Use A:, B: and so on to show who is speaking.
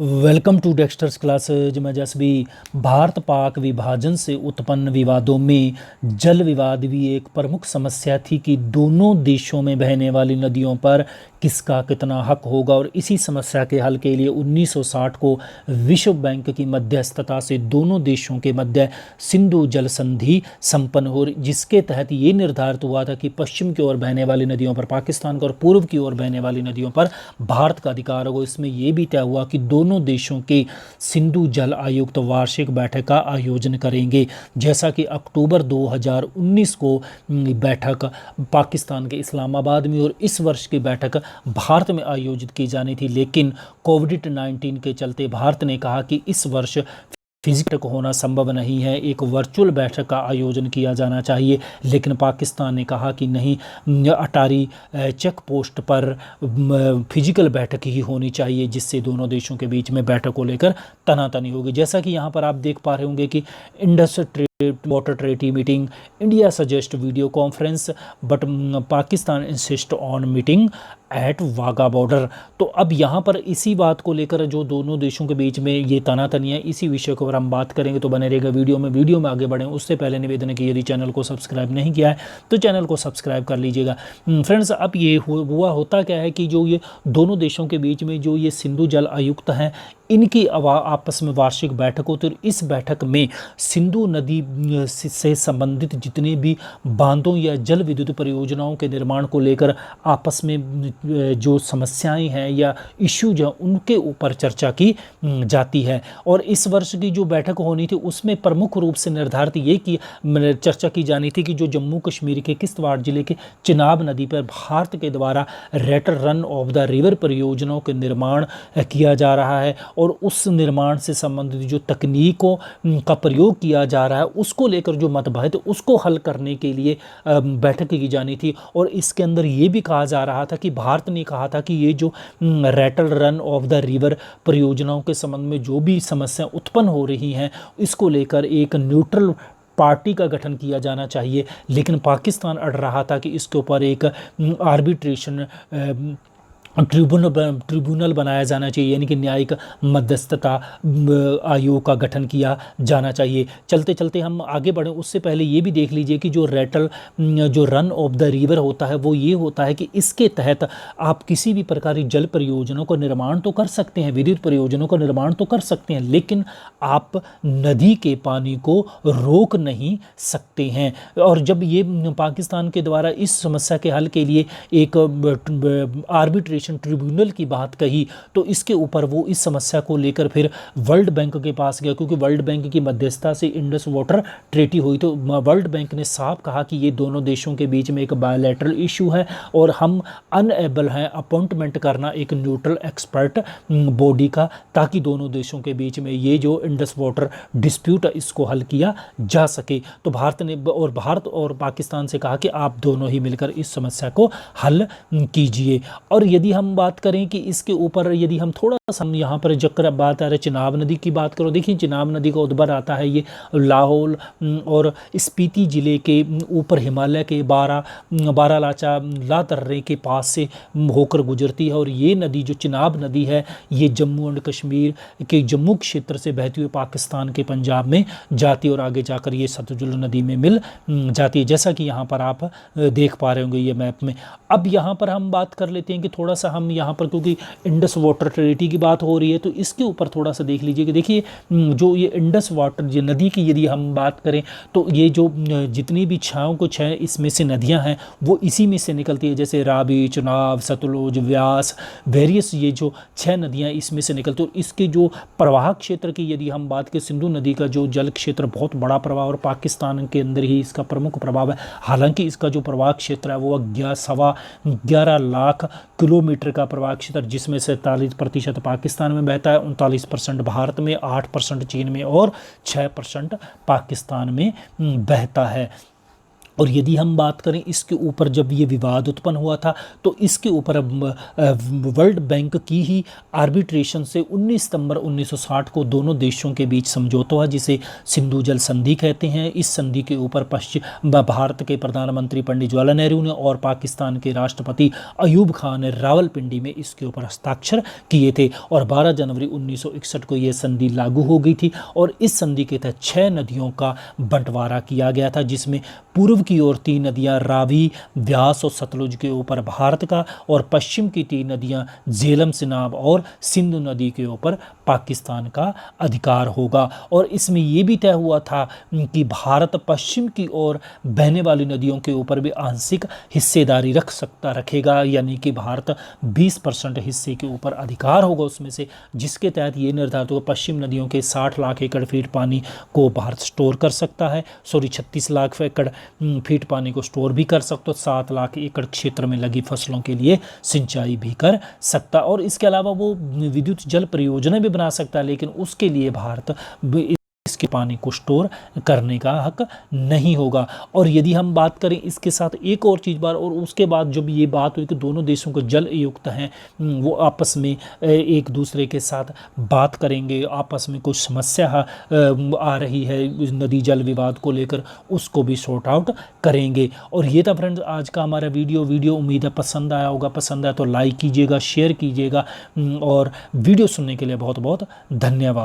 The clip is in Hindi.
A: Welcome to Dexters classes. मैं जसबी। भारत पाक विभाजन से उत्पन्न विवादों में जल विवाद भी एक प्रमुख समस्या थी कि दोनों देशों में बहने वाली नदियों पर किसका कितना हक होगा, और इसी समस्या के हल के लिए 1960 को विश्व बैंक की मध्यस्थता से दोनों देशों के मध्य सिंधु जल संधि संपन्न हो, जिसके तहत ये निर्धारित हुआ था कि पश्चिम की ओर बहने वाली नदियों पर पाकिस्तान का और पूर्व की ओर बहने वाली नदियों पर भारत का अधिकार होगा। इसमें यह भी तय हुआ कि दोनों देशों के सिंधु जल आयुक्त वार्षिक बैठक का आयोजन करेंगे। जैसा कि अक्टूबर 2019 को बैठक पाकिस्तान के इस्लामाबाद में और इस वर्ष की बैठक भारत में आयोजित की जानी थी, लेकिन कोविड-19 के चलते भारत ने कहा कि इस वर्ष फिजिकल होना संभव नहीं है, एक वर्चुअल बैठक का आयोजन किया जाना चाहिए। लेकिन पाकिस्तान ने कहा कि नहीं, अटारी चेक पोस्ट पर फिजिकल बैठक ही होनी चाहिए, जिससे दोनों देशों के बीच में बैठक को लेकर तनातनी होगी। जैसा कि यहाँ पर आप देख पा रहे होंगे कि Indus water treaty meeting, India suggest video conference but Pakistan insist on meeting at Wagah border. तो अब यहाँ पर इसी बात को लेकर जो दोनों देशों के बीच में ये तनातनी है, इसी विषय को अगर हम बात करेंगे तो बने रहेगा वीडियो में आगे बढ़ें उससे पहले निवेदन है कि यदि चैनल को सब्सक्राइब नहीं किया है तो चैनल को सब्सक्राइब कर लीजिएगा। फ्रेंड्स, अब ये होता क्या है कि जो ये दोनों देशों के बीच में जो ये सिंधु जल आयुक्त हैं, इनकी आपस में वार्षिक बैठक होती है। इस बैठक में सिंधु नदी से संबंधित जितने भी बांधों या जल विद्युत परियोजनाओं के निर्माण को लेकर आपस में जो समस्याएं हैं या इश्यूज हैं, उनके ऊपर चर्चा की जाती है। और इस वर्ष की जो बैठक होनी थी उसमें प्रमुख रूप से निर्धारित ये की चर्चा की जानी थी कि जो जम्मू कश्मीर के किश्तवाड़ जिले के चिनाब नदी पर भारत के द्वारा rater run of the river परियोजनाओं के निर्माण किया जा रहा है, और उस निर्माण से संबंधित जो तकनीकों का प्रयोग किया जा रहा है उसको लेकर जो मतभेद उसको हल करने के लिए बैठक की जानी थी। और इसके अंदर ये भी कहा जा रहा था कि भारत ने कहा था कि ये जो रैटल रन ऑफ द रिवर परियोजनाओं के संबंध में जो भी समस्या उत्पन्न हो रही हैं, इसको लेकर एक न्यूट्रल पार्टी का गठन किया जाना चाहिए। लेकिन पाकिस्तान अड़ रहा था कि इसके ऊपर एक आर्बिट्रेशन ट्रिब्यूनल बनाया जाना चाहिए, यानी कि न्यायिक मध्यस्थता आयोग का गठन किया जाना चाहिए। चलते चलते हम आगे बढ़ें उससे पहले ये भी देख लीजिए कि जो रन ऑफ द रिवर होता है वो ये होता है कि इसके तहत आप किसी भी प्रकार की जल परियोजनाओं का निर्माण तो कर सकते हैं, विद्युत परियोजनाओं का निर्माण तो कर सकते हैं, लेकिन आप नदी के पानी को रोक नहीं सकते हैं। और जब ये पाकिस्तान के द्वारा इस समस्या के हल के लिए एक आर्बिट्रेशन ट्रिब्यूनल की बात कही, तो इसके ऊपर वो इस समस्या को लेकर फिर वर्ल्ड बैंक के पास गया, क्योंकि वर्ल्ड बैंक की मध्यस्थता से इंडस वाटर ट्रेटी हुई। तो वर्ल्ड बैंक ने साफ कहा कि ये दोनों देशों के बीच में एक बायलैटरल इशू है और हम अनएबल हैं अपॉइंटमेंट करना एक न्यूट्रल एक्सपर्ट बॉडी का, ताकि दोनों देशों के बीच में ये जो इंडस वाटर डिस्प्यूट है इसको हल किया जा सके। तो भारत और पाकिस्तान से कहा कि आप दोनों ही मिलकर इस समस्या को हल कीजिए। और यदि हम बात करें कि इसके ऊपर यदि हम थोड़ा सा यहाँ पर जकर बात आ रहा है चिनाब नदी की बात करो, देखिए चिनाब नदी का उद्भव आता है ये लाहौल और स्पीति जिले के ऊपर हिमालय के बारालाचा लातर्रे के पास से होकर गुजरती है। और ये नदी जो चिनाब नदी है ये जम्मू एंड कश्मीर के जम्मू क्षेत्र से बहती हुई पाकिस्तान के पंजाब में जाती है और आगे जाकर ये सतलुज नदी में मिल जाती है, जैसा कि यहाँ पर आप देख पा रहे होंगे ये मैप में। अब यहाँ पर हम बात कर लेते हैं कि थोड़ा सा हम यहाँ पर, क्योंकि इंडस वाटर ट्रेटी की बात हो रही है तो इसके ऊपर थोड़ा सा देख लीजिए कि देखिए जो ये इंडस वाटर ये नदी की यदि हम बात करें तो ये जो जितनी भी छः इसमें से नदियाँ हैं वो इसी में से निकलती है, जैसे रावी, चुनाव, सतलुज, व्यास, वेरियस, ये जो 6 नदियाँ इसमें से निकलती हैं। और इसके जो प्रवाह क्षेत्र की यदि हम बात करें, सिंधु नदी का जो जल क्षेत्र बहुत बड़ा प्रभाव और पाकिस्तान के अंदर ही इसका प्रमुख प्रभाव है। हालांकि इसका जो प्रवाह क्षेत्र है वो 11.25 लाख किलोमीटर का प्रवाह क्षेत्र, जिसमें से 43% पाकिस्तान में बहता है, 39% भारत में, 8% चीन में और 6% पाकिस्तान में बहता है। और यदि हम बात करें इसके ऊपर, जब ये विवाद उत्पन्न हुआ था तो इसके ऊपर अब वर्ल्ड बैंक की ही आर्बिट्रेशन से 19 सितंबर 1960 को दोनों देशों के बीच समझौता हुआ, जिसे सिंधु जल संधि कहते हैं। इस संधि के ऊपर भारत के प्रधानमंत्री पंडित जवाहरलाल नेहरू ने और पाकिस्तान के राष्ट्रपति अयूब खान ने रावलपिंडी में इसके ऊपर हस्ताक्षर किए थे और 12 जनवरी 1961 को यह संधि लागू हो गई थी। और इस संधि के तहत 6 नदियों का बंटवारा किया गया था, जिसमें पूर्व की ओर 3 नदियां रावी, व्यास और सतलुज के ऊपर भारत का, और पश्चिम की 3 नदियां झेलम, चिनाब और सिंधु नदी के ऊपर पाकिस्तान का अधिकार होगा। और इसमें यह भी तय हुआ था कि भारत पश्चिम की ओर बहने वाली नदियों के ऊपर भी आंशिक हिस्सेदारी रखेगा, यानी कि भारत 20% हिस्से के ऊपर अधिकार होगा उसमें से, जिसके तहत ये निर्धारित होगा पश्चिम नदियों के 60 लाख एकड़ फीट पानी को भारत स्टोर कर सकता है, 36 लाख एकड़ फीट पानी को स्टोर भी कर सकता, 7 लाख एकड़ क्षेत्र में लगी फसलों के लिए सिंचाई भी कर सकता, और इसके अलावा वो विद्युत जल परियोजना भी बना सकता है, लेकिन उसके लिए भारत इसके पानी को स्टोर करने का हक नहीं होगा। और यदि हम बात करें इसके साथ एक और चीज़ बार, और उसके बाद जब ये बात हुई कि दोनों देशों को जल युक्त हैं, वो आपस में एक दूसरे के साथ बात करेंगे, आपस में कुछ समस्या आ रही है नदी जल विवाद को लेकर, उसको भी सॉर्ट आउट करेंगे। और ये था फ्रेंड्स आज का हमारा वीडियो उम्मीद है पसंद आया होगा। पसंद आया तो लाइक कीजिएगा, शेयर कीजिएगा, और वीडियो सुनने के लिए बहुत बहुत धन्यवाद।